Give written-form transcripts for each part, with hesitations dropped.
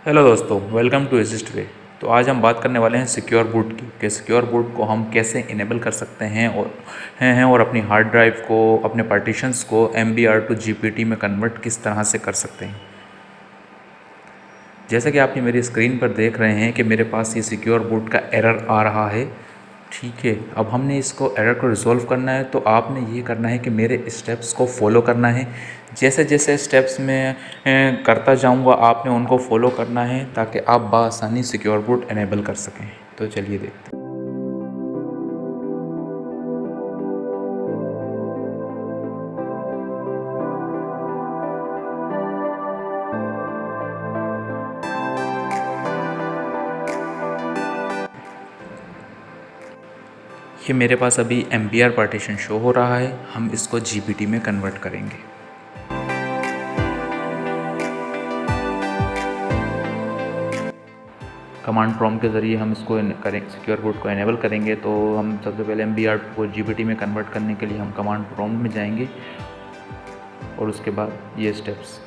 Hello दोस्तों, welcome to assist वे। तो आज हम बात करने वाले हैं सिक्योर बूट की कि सिक्योर बूट को हम कैसे इनेबल कर सकते हैं और अपनी हार्ड ड्राइव को, अपने पार्टीशंस को MBR टू GPT में कन्वर्ट किस तरह से कर सकते हैं। जैसा कि आप ये मेरी स्क्रीन पर देख रहे हैं कि मेरे पास ये सिक्योर बूट का एरर आ रहा है। ठीक है, अब हमने इसको एरर को रिजॉल्व करना है, तो आपने ये करना है कि मेरे स्टेप्स को फॉलो करना है। जैसे जैसे स्टेप्स में करता जाऊंगा आपने उनको फॉलो करना है ताकि आप बआसानी सिक्योर बूट इनेबल कर सकें। तो चलिए देखते हैं। ये मेरे पास अभी MBR पार्टीशन शो हो रहा है, हम इसको GPT में कन्वर्ट करेंगे। कमांड प्रॉम्प्ट के ज़रिए हम इसको करें, सिक्योर बूट को इनेबल करेंगे। तो हम सबसे पहले MBR को GPT में कन्वर्ट करने के लिए हम कमांड प्रॉम्प्ट में जाएंगे और उसके बाद ये स्टेप्स।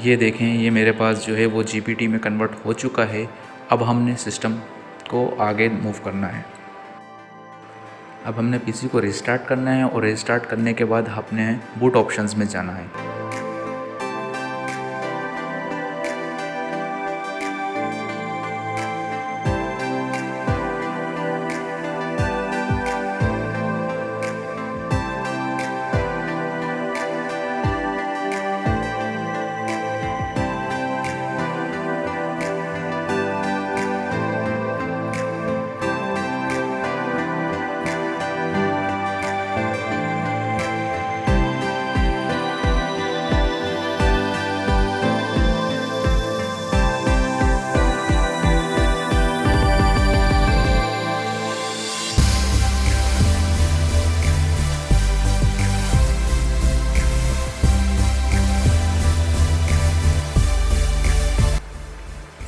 ये देखें, ये मेरे पास जो है वो GPT में कन्वर्ट हो चुका है। अब हमने सिस्टम को आगे मूव करना है। अब हमने PC को रिस्टार्ट करना है और रिस्टार्ट करने के बाद आपने बूट ऑप्शंस में जाना है।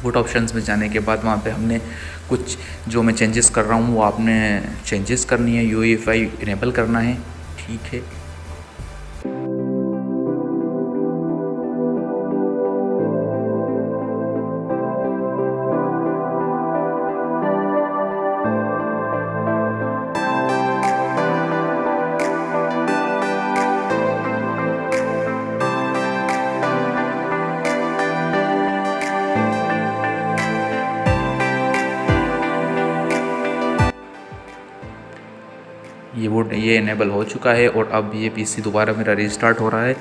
बूट ऑप्शंस में जाने के बाद वहाँ पे हमने कुछ जो मैं चेंजेस कर रहा हूँ वो आपने चेंजेस करनी है, UEFI इनेबल करना है। ठीक है, ये इनेबल हो चुका है और अब ये PC दोबारा मेरा रिस्टार्ट हो रहा है।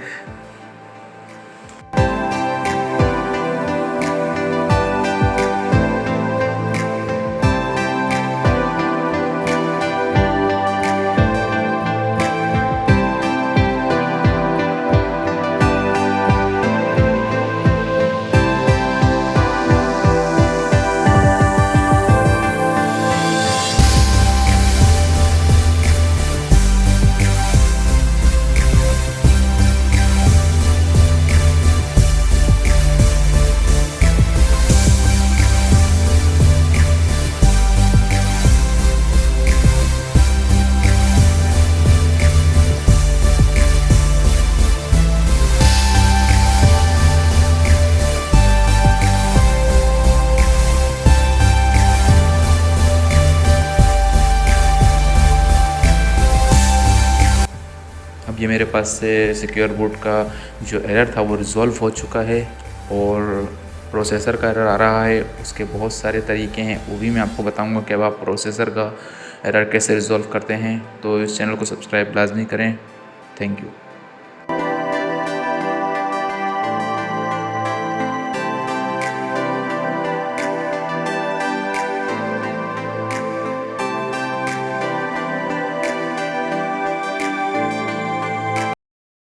अब ये मेरे पास से सिक्योर बूट का जो एरर था वो रिज़ॉल्व हो चुका है। और प्रोसेसर का एरर आ रहा है, उसके बहुत सारे तरीके हैं, वो भी मैं आपको बताऊंगा कि अब आप प्रोसेसर का एरर कैसे रिज़ॉल्व करते हैं। तो इस चैनल को सब्सक्राइब लाजमी करें। Thank you.